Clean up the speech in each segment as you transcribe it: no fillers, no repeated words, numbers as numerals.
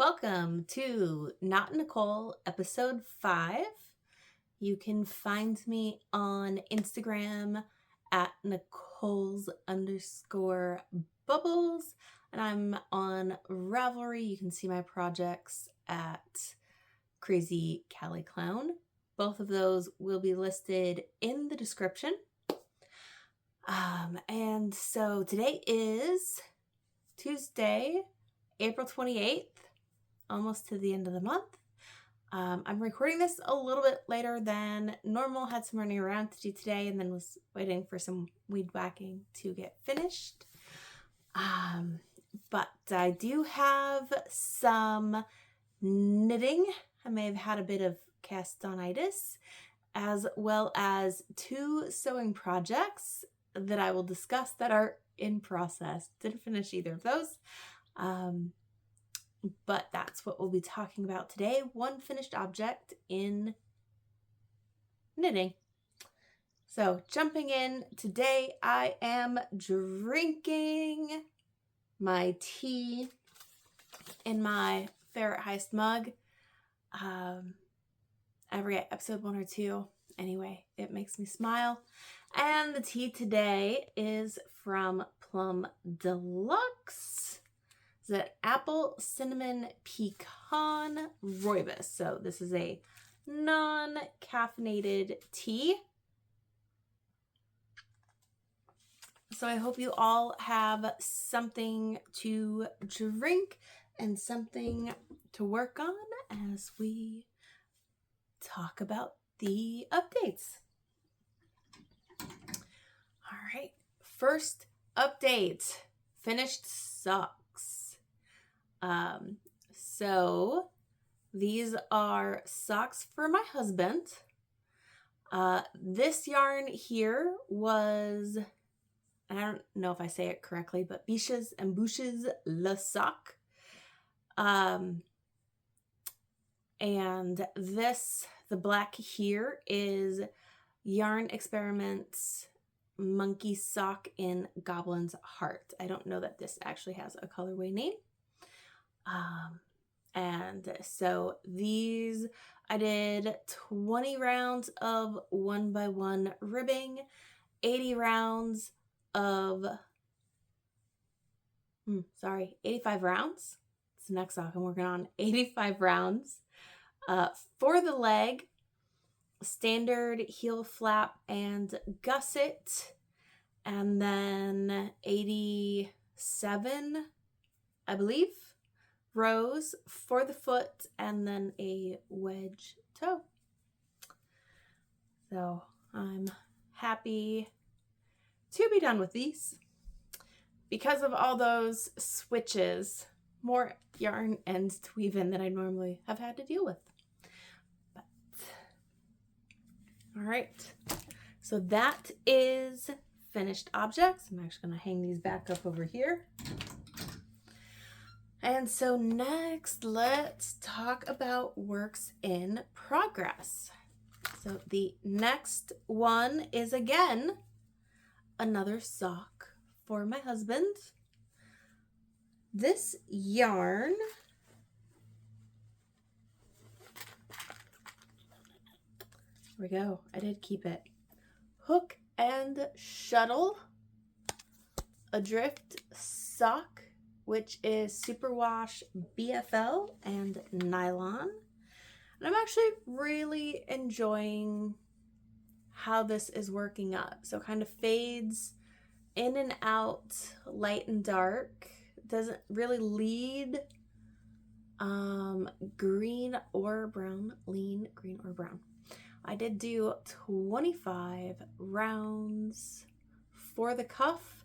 Welcome to Not Nicole, episode 5. You can find me on Instagram at Nicole's_bubbles, and I'm on Ravelry. You can see my projects at Crazy Cali Clown. Both of those will be listed in the description. And so today is Tuesday, April 28th. Almost to the end of the month. I'm recording this a little bit later than normal. Had some running around to do today and then was waiting for some weed whacking to get finished. But I do have some knitting. I may have had a bit of castonitis, as well as 2 sewing projects that I will discuss that are in process. Didn't finish either of those. But that's what we'll be talking about today. One finished object in knitting. So jumping in, today I am drinking my tea in my Ferret Heist mug. I forget episode 1 or 2. Anyway, it makes me smile. And the tea today is from Plum Deluxe. It's an apple cinnamon pecan rooibos. So this is a non-caffeinated tea. So I hope you all have something to drink and something to work on as we talk about the updates. All right, first update, finished socks. So these are socks for my husband. This yarn here was, I don't know if I say it correctly, but Biches and Bouches Le Sock. And this, the black here, is Yarn Experiments Monkey Sock in Goblin's Heart. I don't know that this actually has a colorway name. And so these, I did 20 rounds of 1x1 ribbing, 80 rounds of, 85 rounds. It's the next sock I'm working on, 85 rounds. For the leg, standard heel flap and gusset, and then 87, I believe, rows for the foot, and then a wedge toe. So I'm happy to be done with these. Because of all those switches, more yarn ends to weave in than I normally have had to deal with. But, all right, so that is finished objects. I'm actually going to hang these back up over here. And so next, let's talk about works in progress. So the next one is, again, another sock for my husband. This yarn here we go. I did keep it. Hook and Shuttle Adrift sock, which is superwash BFL and nylon. And I'm actually really enjoying how this is working up. So it kind of fades in and out, light and dark. Doesn't really lead green or brown, lean green or brown. I did do 25 rounds for the cuff,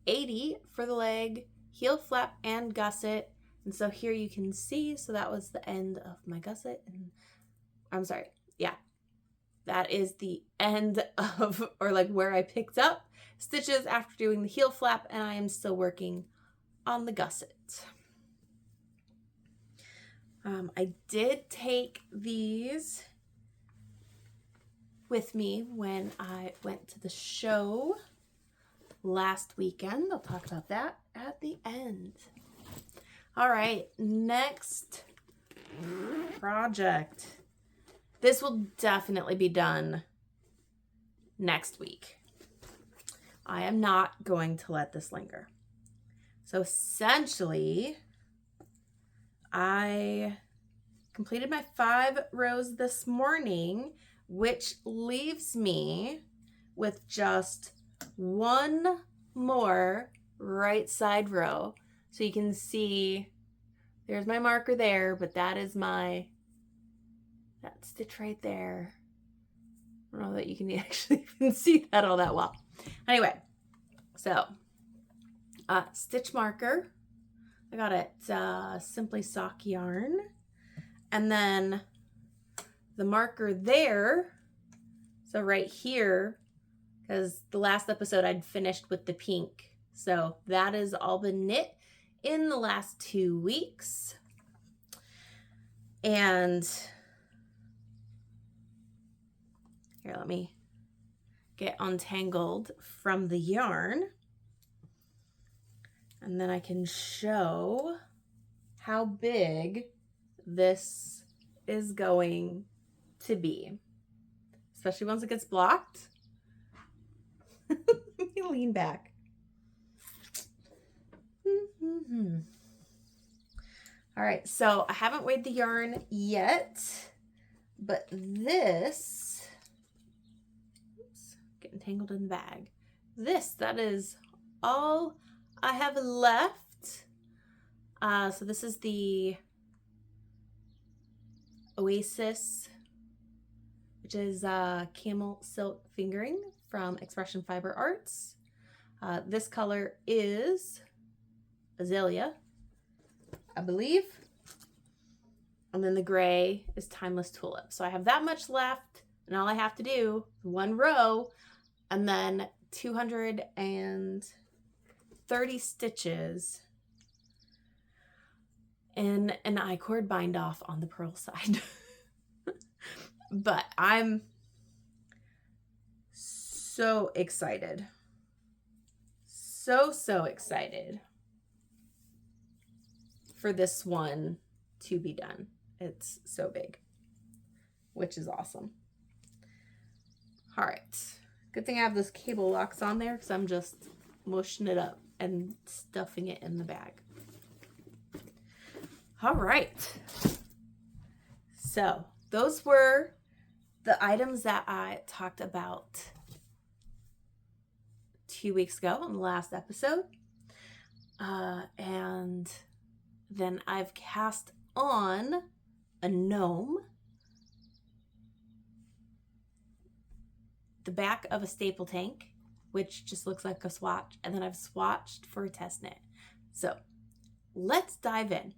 80 for the leg, heel flap and gusset. And so here you can see, so that was the end of my gusset. And I'm sorry, yeah, that is the end of, or like where I picked up stitches after doing the heel flap, and I am still working on the gusset. I did take these with me when I went to the show last weekend. I'll talk about that at the end. All right, next project. This will definitely be done next week. I am not going to let this linger. So essentially, I completed my 5 rows this morning, which leaves me with just one more right side row. So you can see there's my marker there, but that is that stitch right there. I don't know that you can actually even see that all that well. Anyway, so stitch marker. I got it Simply Sock yarn. And then the marker there, so right here, because the last episode I'd finished with the pink. So that has all been knit in the last 2 weeks. And here, let me get untangled from the yarn. And then I can show how big this is going to be, especially once it gets blocked. Let me lean back. All right, so I haven't weighed the yarn yet, but this, oops, getting tangled in the bag. That is all I have left. So this is the Oasis, which is camel silk fingering from Expression Fiber Arts. This color is Azalea, I believe. And then the gray is Timeless Tulip. So I have that much left, and all I have to do is 1 row and then 230 stitches and an I-cord bind off on the purl side. But I'm so excited. So excited for this one to be done. It's so big, which is awesome. All right. Good thing I have those cable locks on there because I'm just mushing it up and stuffing it in the bag. All right. So those were the items that I talked about 2 weeks ago on the last episode. And then I've cast on a gnome, the back of a staple tank, which just looks like a swatch, and then I've swatched for a test knit. So let's dive in.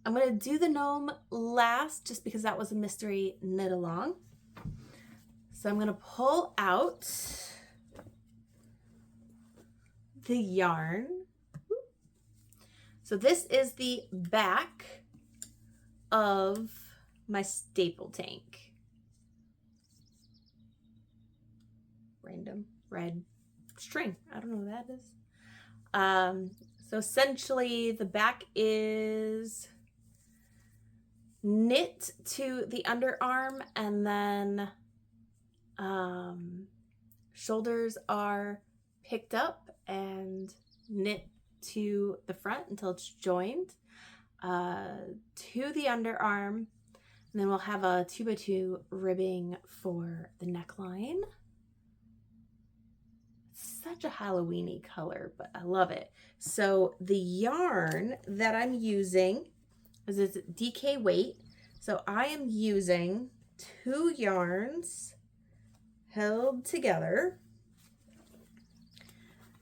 I'm going to do the gnome last just because that was a mystery knit along. So I'm going to pull out the yarn. So this is the back of my staple tank. Random red string. I don't know what that is. So essentially the back is knit to the underarm, and then shoulders are picked up and knit to the front until it's joined to the underarm, and then we'll have a 2x2 ribbing for the neckline. It's such a Halloween-y color, but I love it. So the yarn that I'm using is DK weight. So I am using 2 yarns held together,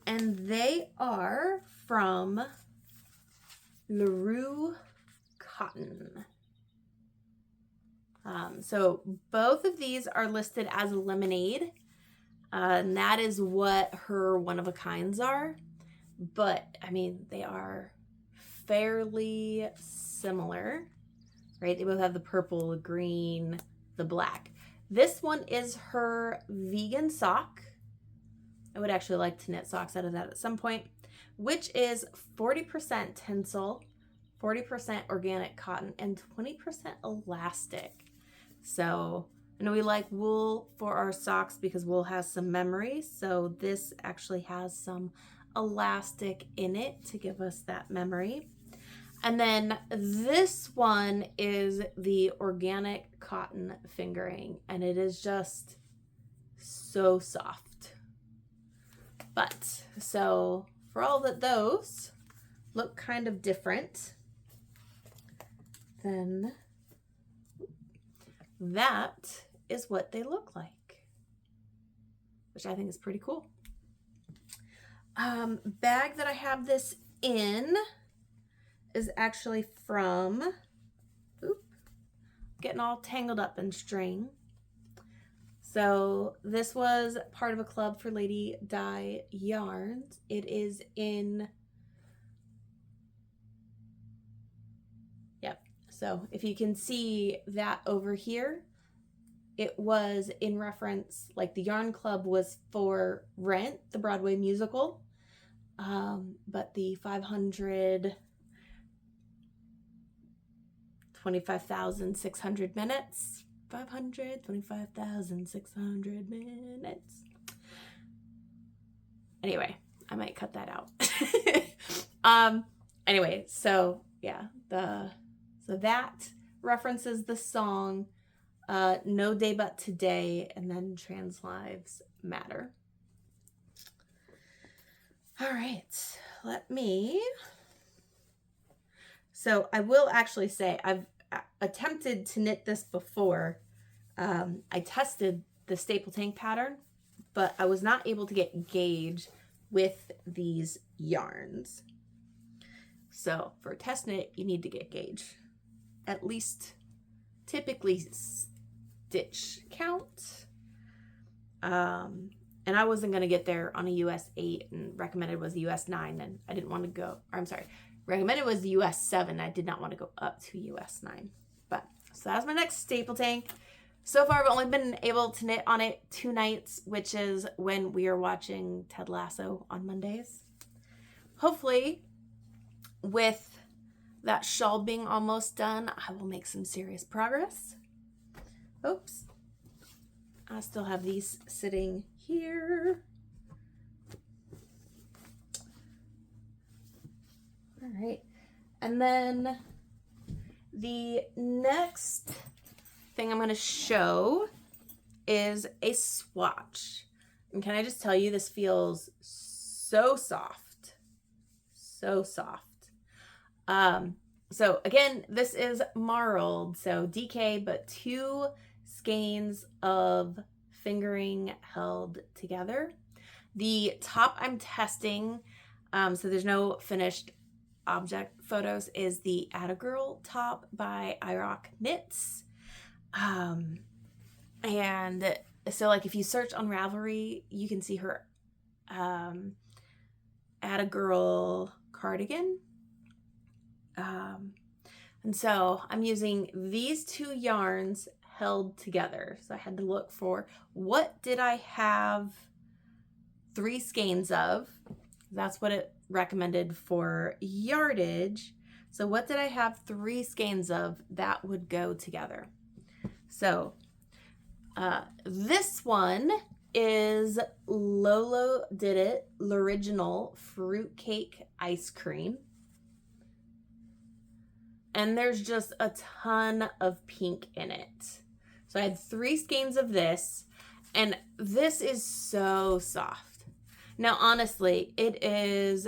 and they are from LaRue Cotton. So both of these are listed as lemonade, and that is what her one-of-a-kinds are. But, I mean, they are fairly similar, right? They both have the purple, the green, the black. This one is her vegan sock. I would actually like to knit socks out of that at some point, which is 40% tencel, 40% organic cotton, and 20% elastic. So I know we like wool for our socks because wool has some memory. So this actually has some elastic in it to give us that memory. And then this one is the organic cotton fingering, and it is just so soft. But so for all that those look kind of different, then that is what they look like, which I think is pretty cool. Bag that I have this in is actually from, getting all tangled up in string. So this was part of a club for lady dye yarns. It is in, yep. So if you can see that over here, it was in reference, like the yarn club was for Rent, the Broadway musical. But the 25,600 minutes. 525,600 minutes. Anyway, I might cut that out. Anyway, so yeah, so that references the song No Day But Today, and then Trans Lives Matter. All right, so I will actually say I've attempted to knit this before. I tested the staple tank pattern, but I was not able to get gauge with these yarns. So for a test knit, you need to get gauge. At least typically stitch count. And I wasn't going to get there on a US 8, and recommended was the US 9, and I didn't want to go, or I'm sorry, recommended was the US 7. I did not want to go up to US 9. But so that's my next staple tank. So far, I've only been able to knit on it 2 nights, which is when we are watching Ted Lasso on Mondays. Hopefully, with that shawl being almost done, I will make some serious progress. Oops. I still have these sitting here. All right. And then the next thing I'm going to show is a swatch. And can I just tell you, this feels so soft. So soft. So again, this is marled, so DK, but 2 skeins of fingering held together. The top I'm testing, so there's no finished object photos, is the Attagirl top by Irocknits. And so like if you search on Ravelry, you can see her Attagirl cardigan. And so I'm using these 2 yarns held together. So I had to look for, what did I have 3 skeins of? That's what it recommended for yardage. So what did I have 3 skeins of that would go together? So this one is Lolo Did It, l'original fruitcake ice cream. And there's just a ton of pink in it. So I had 3 skeins of this, and this is so soft. Now, honestly, it is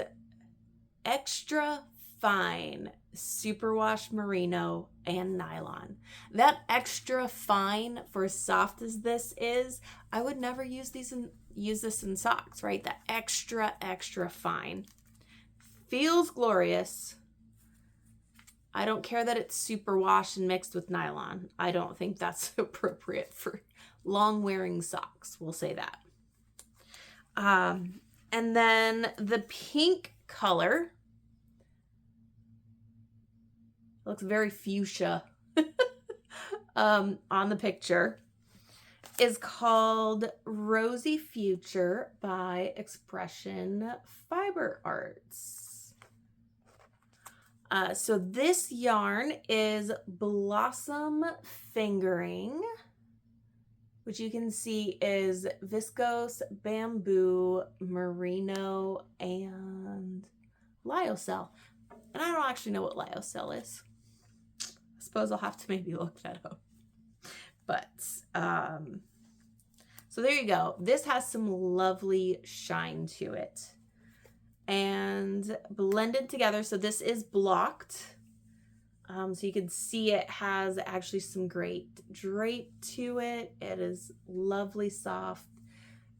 extra fine superwash merino and nylon. That extra fine, for as soft as this is, I would never use this in socks, right? That extra fine. Feels glorious. I don't care that it's superwash and mixed with nylon. I don't think that's appropriate for long wearing socks. We'll say that. And then the pink color looks very fuchsia on the picture, is called Rosy Future by Expression Fiber Arts. So this yarn is Blossom Fingering, which you can see is viscose, bamboo, merino, and lyocell. And I don't actually know what lyocell is. I suppose I'll have to maybe look that up. But, so there you go. This has some lovely shine to it. And blended together. So this is blocked. So you can see it has actually some great drape to it. It is lovely soft.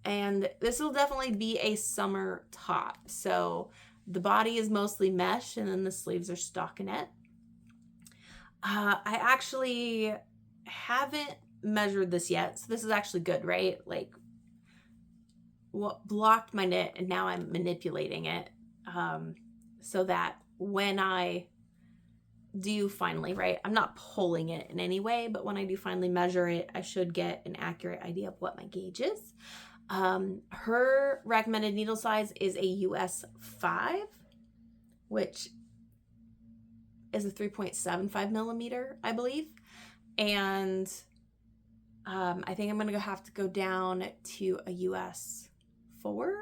And this will definitely be a summer top. So the body is mostly mesh and then the sleeves are stockinette. I actually haven't measured this yet. So this is actually good, right? Like what blocked my knit and now I'm manipulating it so that when I do finally, right, I'm not pulling it in any way, but when I do finally measure it, I should get an accurate idea of what my gauge is. Her recommended needle size is a US 5, which is a 3.75 millimeter, I believe. And I think I'm going to have to go down to a US 4,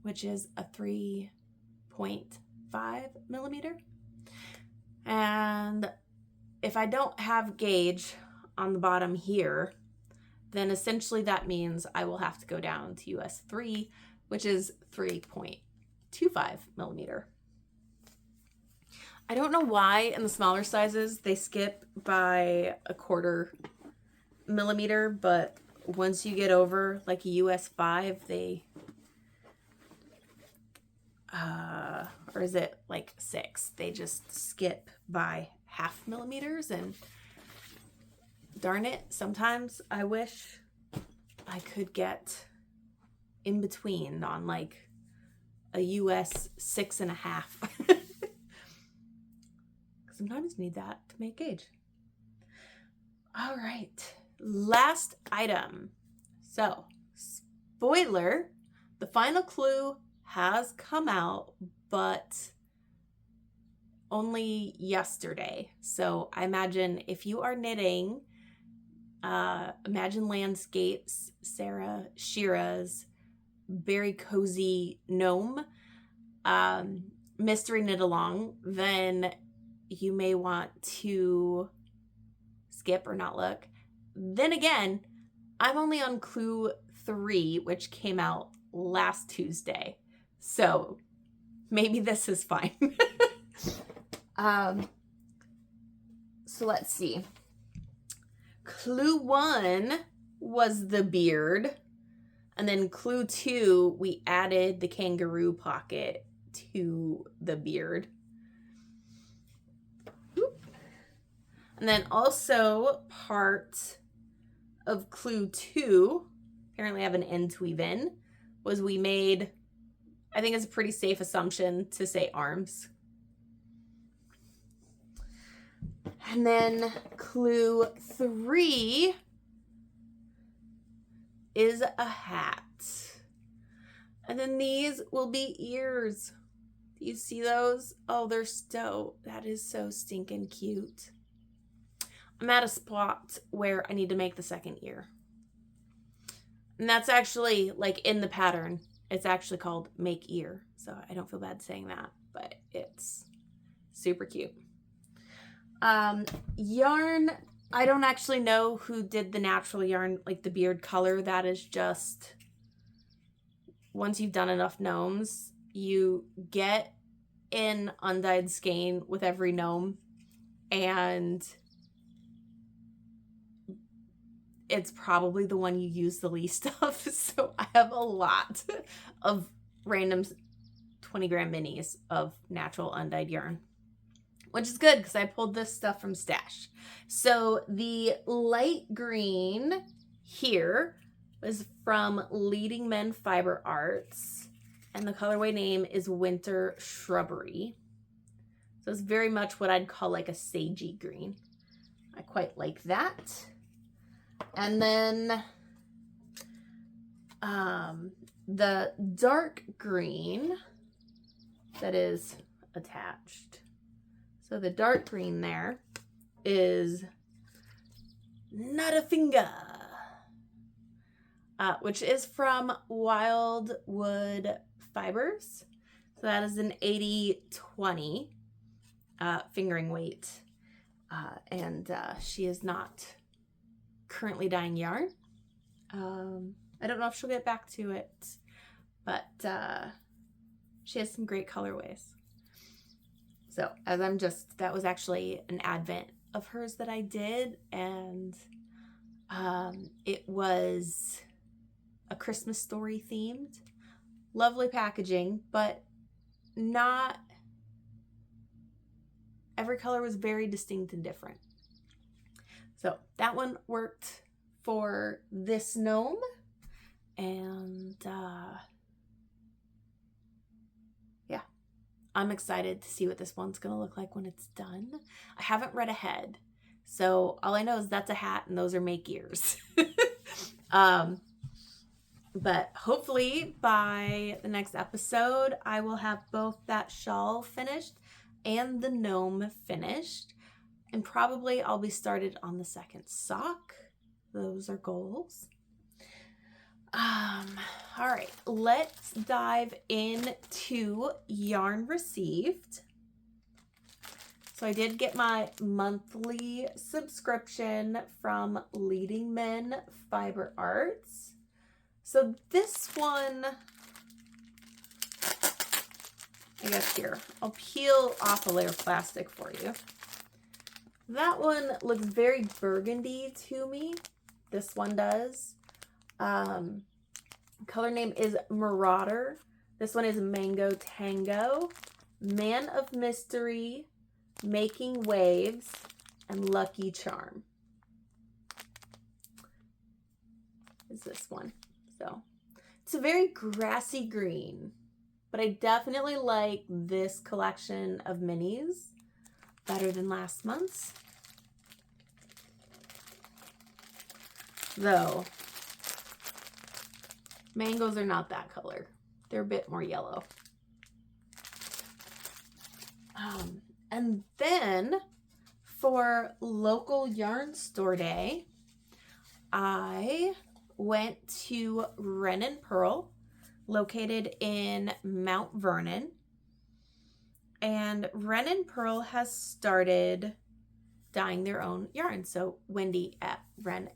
which is a 3.5 millimeter. And if I don't have gauge on the bottom here, then essentially that means I will have to go down to US 3, which is 3.25 millimeter. I don't know why in the smaller sizes they skip by a 1/4 millimeter, but once you get over like a US 5, they or is it like 6? They just skip by 0.5 millimeters, and darn it, sometimes I wish I could get in between on like a US 6.5. Sometimes need that to make gauge. All right, last item. So, spoiler, the final clue has come out, but only yesterday. So I imagine if you are knitting Imagine Landscapes, Sarah Shira's Very Cozy Gnome mystery knit along, then you may want to skip or not look. Then again, I'm only on clue 3, which came out last Tuesday. So maybe this is fine. So let's see. Clue 1 was the beard. And then clue 2, we added the kangaroo pocket to the beard. And then also part of clue 2, apparently I have an end to weave in, was we made, I think it's a pretty safe assumption to say arms. And then clue 3 is a hat. And then these will be ears. Do you see those? Oh, they're that is so stinking cute. I'm at a spot where I need to make the second ear. And that's actually like in the pattern. It's actually called Make Ear. So I don't feel bad saying that, but it's super cute. Yarn, I don't actually know who did the natural yarn, like the beard color. That is just, once you've done enough gnomes, you get in undyed skein with every gnome, and it's probably the one you use the least of. So I have a lot of random 20-gram minis of natural undyed yarn, which is good because I pulled this stuff from stash. So the light green here is from Leading Men Fiber Arts, and the colorway name is Winter Shrubbery. So it's very much what I'd call like a sagey green. I quite like that. And then the dark green that is attached. So the dark green there is Not a Finger, which is from Wildwood Fibers. So that is an 80/20 fingering weight. And she is not currently dyeing yarn. I don't know if she'll get back to it, but she has some great colorways. So that was actually an advent of hers that I did, and it was a Christmas story themed. Lovely packaging, but not every color was very distinct and different. So that one worked for this gnome, and yeah, I'm excited to see what this one's gonna look like when it's done. I haven't read ahead, so all I know is that's a hat and those are make ears. But hopefully by the next episode, I will have both that shawl finished and the gnome finished. And probably I'll be started on the second sock. Those are goals. All right, let's dive into yarn received. So I did get my monthly subscription from Leading Men Fiber Arts. So this one, I guess here, I'll peel off a layer of plastic for you. That one looks very burgundy to me. This one does. Color name is Marauder. This one is Mango Tango, Man of Mystery, Making Waves, and Lucky Charm. Is this one. So it's a very grassy green, but I definitely like this collection of minis better than last month's. Though mangoes are not that color. They're a bit more yellow. And then for local yarn store day, I went to Wren and Pearl, located in Mount Vernon. And Wren and Pearl has started dyeing their own yarn. So Wendy at Wren,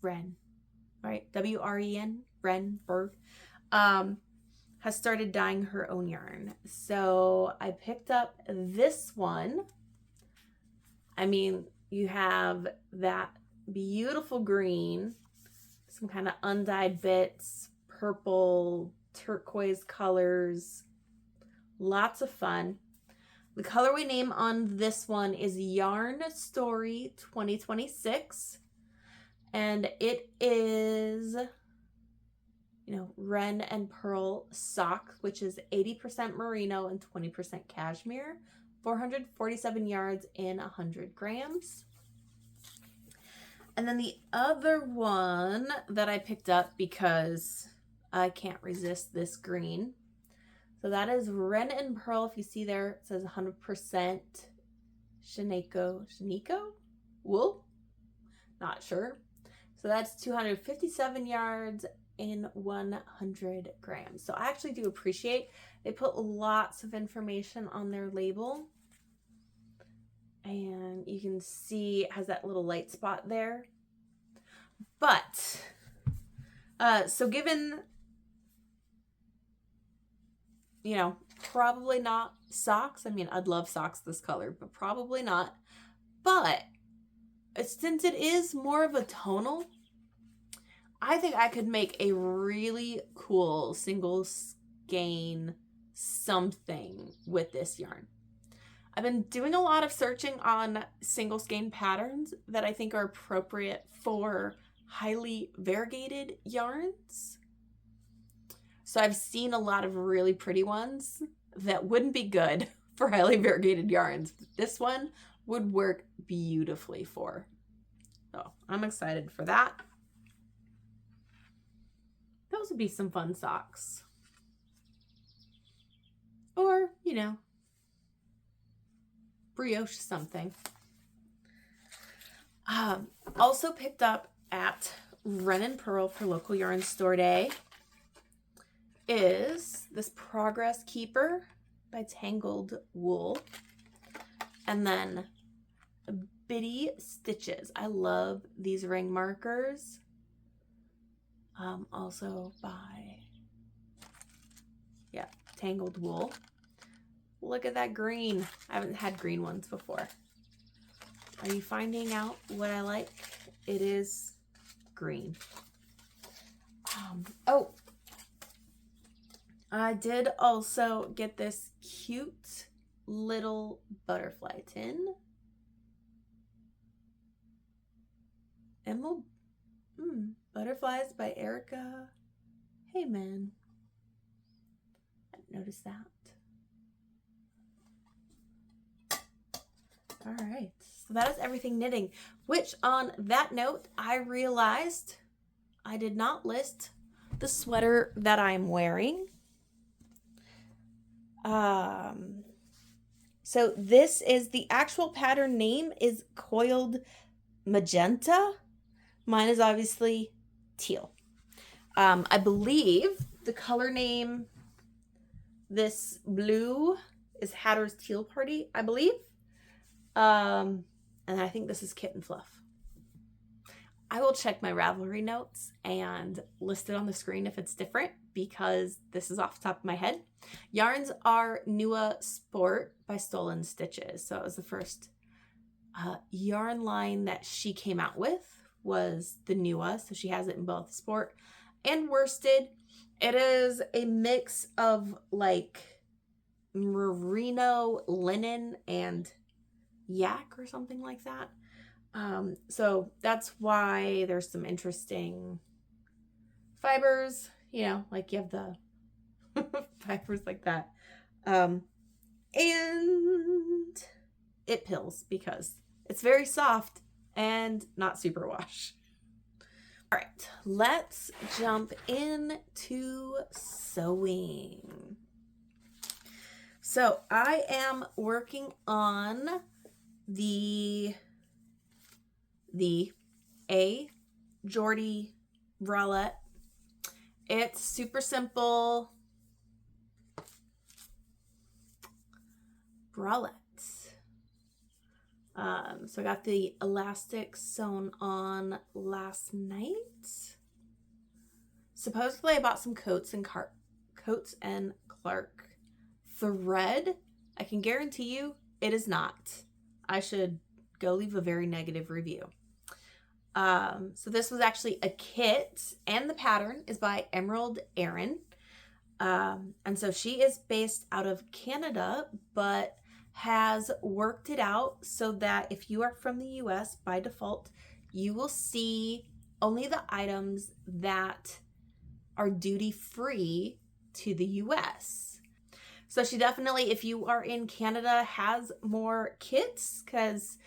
right? W-R-E-N, Wrenberg, has started dyeing her own yarn. So I picked up this one. I mean, you have that beautiful green, some kind of undyed bits, purple, turquoise colors, lots of fun. The colorway name on this one is Yarn Story 2026, and it is, Wren and Pearl sock, which is 80% merino and 20% cashmere, 447 yards in 100 grams. And then the other one that I picked up because I can't resist this green. So that is Wren and Pearl. If you see there, it says 100% Shineko wool. Not sure. So that's 257 yards in 100 grams. So I actually do appreciate they put lots of information on their label. And you can see it has that little light spot there. But, so given, probably not socks. I mean, I'd love socks this color, but probably not. But since it is more of a tonal, I think I could make a really cool single skein something with this yarn. I've been doing a lot of searching on single skein patterns that I think are appropriate for highly variegated yarns. So I've seen a lot of really pretty ones that wouldn't be good for highly variegated yarns. This one would work beautifully for. So I'm excited for that. Those would be some fun socks. or, you know, brioche something. Also picked up at Ren & Pearl for local yarn store day is this Progress Keeper by Tangled Wool. And then Bitty Stitches. I love these ring markers. Also by, yeah, Tangled Wool. Look at that green. I haven't had green ones before. Are you finding out what I like? It is green. Oh, I did also get this cute little butterfly tin. Emerald Butterflies by Erica. Hey, man. I didn't notice that. All right, so that is everything knitting, which on that note, I realized I did not list the sweater that I'm wearing. So this is, the actual pattern name is Coiled Magenta. Mine is obviously teal. I believe the color name, this blue, is Hatter's Teal Party, I believe. And I think this is Kitten Fluff. I will check my Ravelry notes and list it on the screen if it's different, because this is off the top of my head. Yarns are Nua Sport by Stolen Stitches. So it was the first yarn line that she came out with, was the Nua. So she has it in both sport and worsted. It is a mix of like merino, linen, and yak or something like that. So that's why there's some interesting fibers, you know, like you have the fibers like that. And it pills because it's very soft and not super wash. All right, let's jump into sewing. So I am working on the Jody Bralette. It's super simple bralette. So I got the elastic sewn on last night. Supposedly I bought some Coats and Clark thread. I can guarantee you it is not. I should go leave a very negative review. So this was actually a kit, and the pattern is by Emerald Erin. And so she is based out of Canada, but has worked it out so that if you are from the US, by default, you will see only the items that are duty-free to the US. So she definitely, if you are in Canada, has more kits, because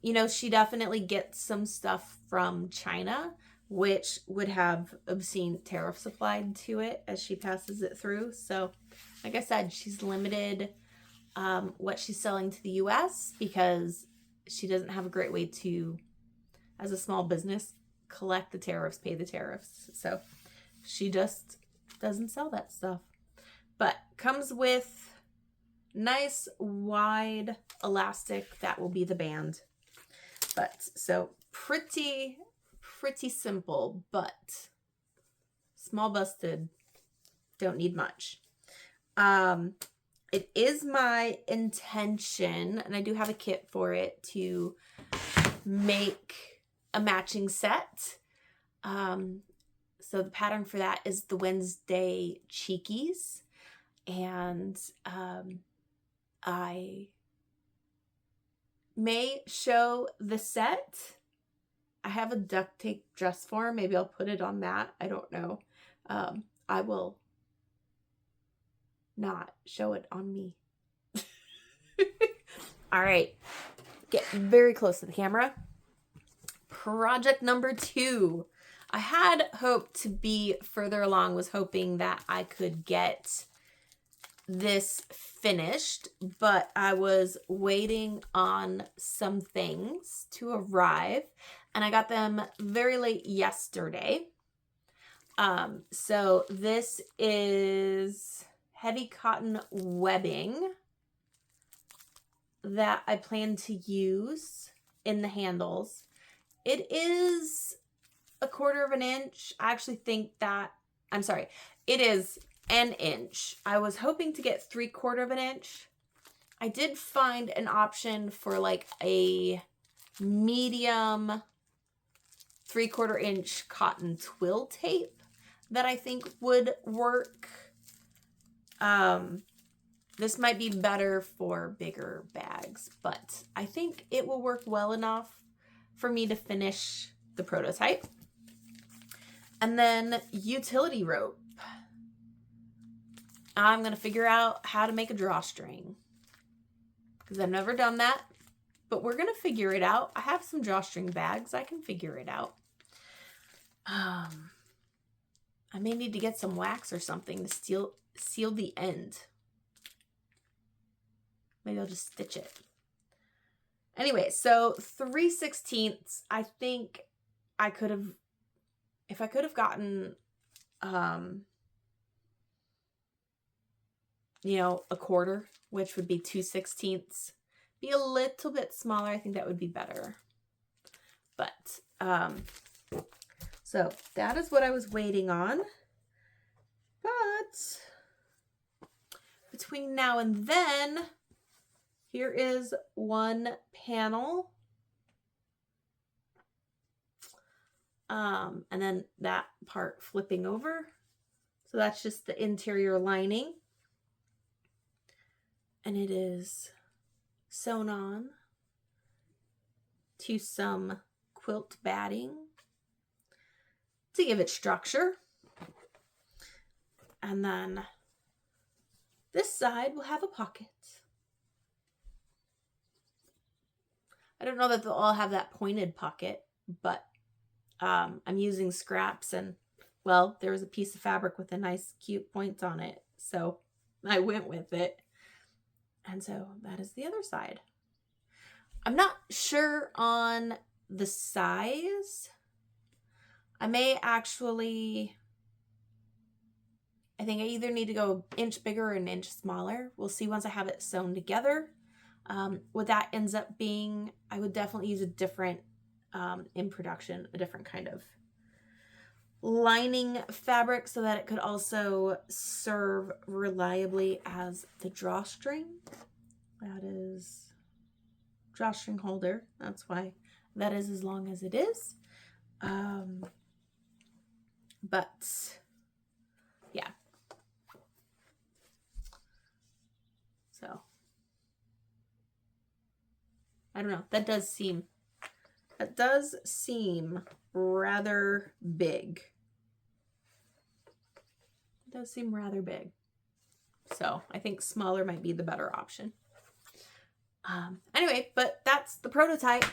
you know, she definitely gets some stuff from China, which would have obscene tariffs applied to it as she passes it through. So like I said, she's limited what she's selling to the US, because she doesn't have a great way to, as a small business, collect the tariffs, pay the tariffs. So she just doesn't sell that stuff. But comes with nice wide elastic that will be the band. But so pretty simple, but small busted, don't need much. It is my intention, and I do have a kit for it, to make a matching set. So the pattern for that is the Wednesday Cheekies. And I may show the set. I have a duct tape dress form. Maybe I'll put it on that. I don't know. I will not show it on me. All right. Get very close to the camera. Project number 2. I had hoped to be further along, was hoping that I could get this finished, but I was waiting on some things to arrive, and I got them very late yesterday. So this is heavy cotton webbing that I plan to use in the handles. It is 1/4 of an inch. I actually think that, I'm sorry, it is an inch. I was hoping to get 3/4 of an inch. I did find an option for like a medium 3/4 inch cotton twill tape that I think would work. This might be better for bigger bags, but I think it will work well enough for me to finish the prototype. And then utility rope. I'm going to figure out how to make a drawstring because I've never done that, but we're going to figure it out. I have some drawstring bags. I can figure it out. I may need to get some wax or something to seal the end. Maybe I'll just stitch it. Anyway, so 3/16, I think I could have, if I could have gotten, you know, 1/4, which would be 2/16, be a little bit smaller. I think that would be better. But, so that is what I was waiting on. But between now and then, here is one panel. And then that part flipping over. So that's just the interior lining. And it is sewn on to some quilt batting to give it structure. And then this side will have a pocket. I don't know that they'll all have that pointed pocket, but I'm using scraps and, well, there was a piece of fabric with a nice cute point on it, so I went with it. And so that is the other side. I'm not sure on the size. I may actually, I think I either need to go an inch bigger or an inch smaller. We'll see once I have it sewn together. What that ends up being, I would definitely use a different, in production, a different kind of lining fabric so that it could also serve reliably as the drawstring. That is drawstring holder. That's why that is as long as it is. But yeah. So I don't know. That does seem rather big. It does seem rather big. So I think smaller might be the better option. Anyway, but that's the prototype.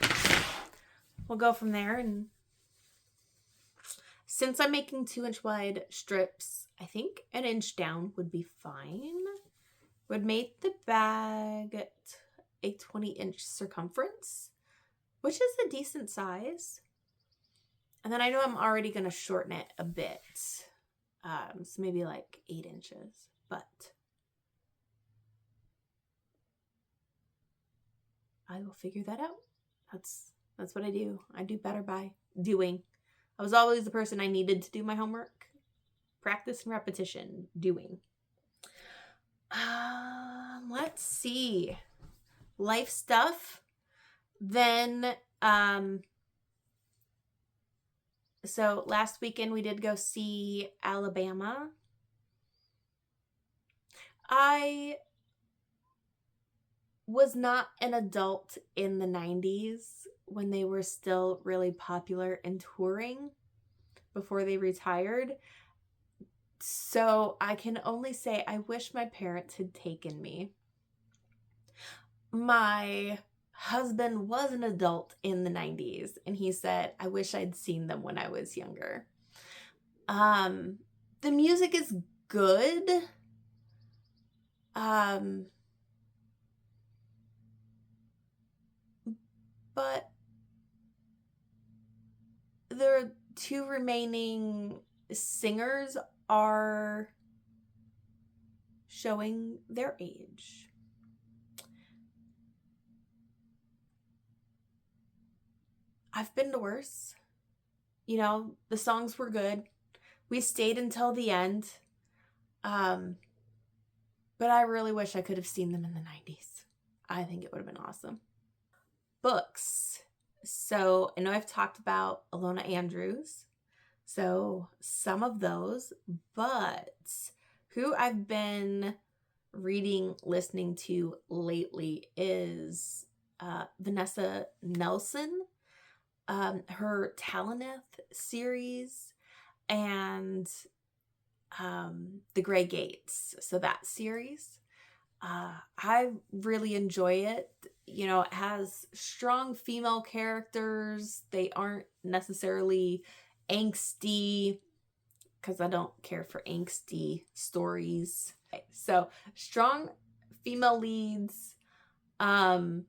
We'll go from there. And since I'm making 2-inch wide strips, I think an inch down would be fine. Would make the bag a 20-inch circumference, which is a decent size. And then I know I'm already going to shorten it a bit. So maybe like 8 inches, but I will figure that out. That's what I do. I do better by doing. I was always the person I needed to do my homework. Practice and repetition, doing. Let's see. Life stuff. Then, so last weekend we did go see Alabama. I was not an adult in the 90s when they were still really popular and touring before they retired. So I can only say I wish my parents had taken me. My husband was an adult in the 90s, and he said, I wish I'd seen them when I was younger. The music is good. But the two remaining singers are showing their age. I've been to worse. You know, the songs were good. We stayed until the end. But I really wish I could have seen them in the 90s. I think it would have been awesome. Books. So I know I've talked about Alona Andrews. So some of those, but who I've been reading, listening to lately is Vanessa Nelson, her Taloneth series, and The Grey Gates. So that series. I really enjoy it. You know, it has strong female characters. They aren't necessarily angsty, because I don't care for angsty stories. Okay, so strong female leads. Over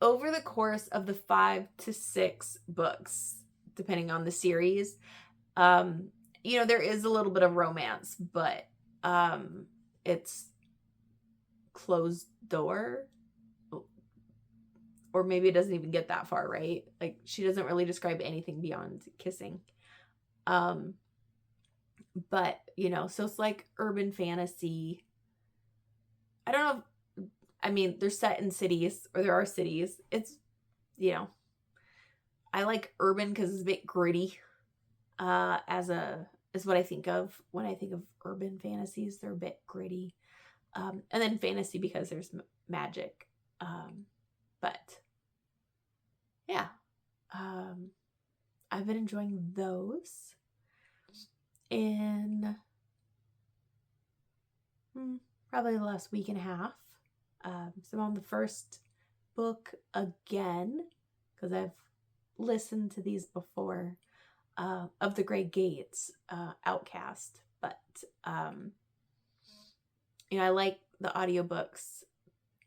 the course of the 5 to 6 books, depending on the series, you know, there is a little bit of romance, but it's closed door, or maybe it doesn't even get that far, right? Like, she doesn't really describe anything beyond kissing. But, you know, so it's like urban fantasy. I don't know if, I mean, they're set in cities, or there are cities. It's, you know, I like urban because it's a bit gritty. Is what I think of when I think of urban fantasies. They're a bit gritty. And then fantasy because there's magic. But yeah, I've been enjoying those. In probably the last week and a half. So I'm on the first book again, because I've listened to these before, of The Grey Gates, Outcast. But, you know, I like the audiobooks.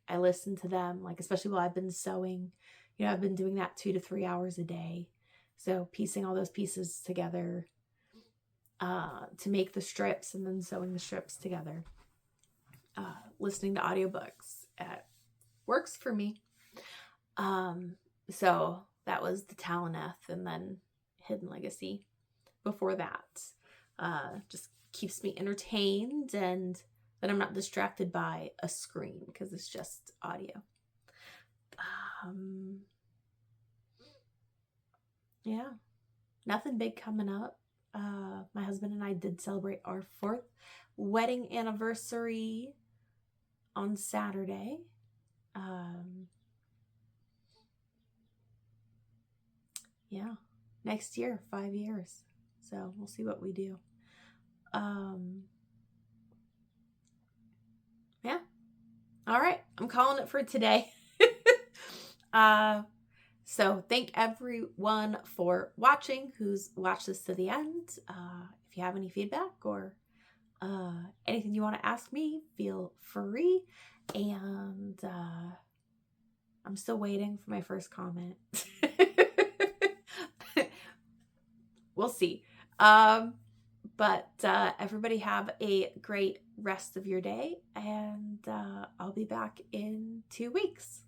I listen to them, like, especially while I've been sewing. You know, I've been doing that 2 to 3 hours a day. So piecing all those pieces together to make the strips, and then sewing the strips together. Listening to audiobooks works for me. So that was the Taloneth, and then Hidden Legacy before that. Just keeps me entertained, and then I'm not distracted by a screen because it's just audio. Yeah, nothing big coming up. My husband and I did celebrate our 4th wedding anniversary on Saturday. Yeah, next year, 5 years. So we'll see what we do. Yeah. All right. I'm calling it for today. So thank everyone for watching who's watched this to the end. If you have any feedback or anything you want to ask me, feel free. And I'm still waiting for my first comment. We'll see. But everybody have a great rest of your day, and I'll be back in 2 weeks.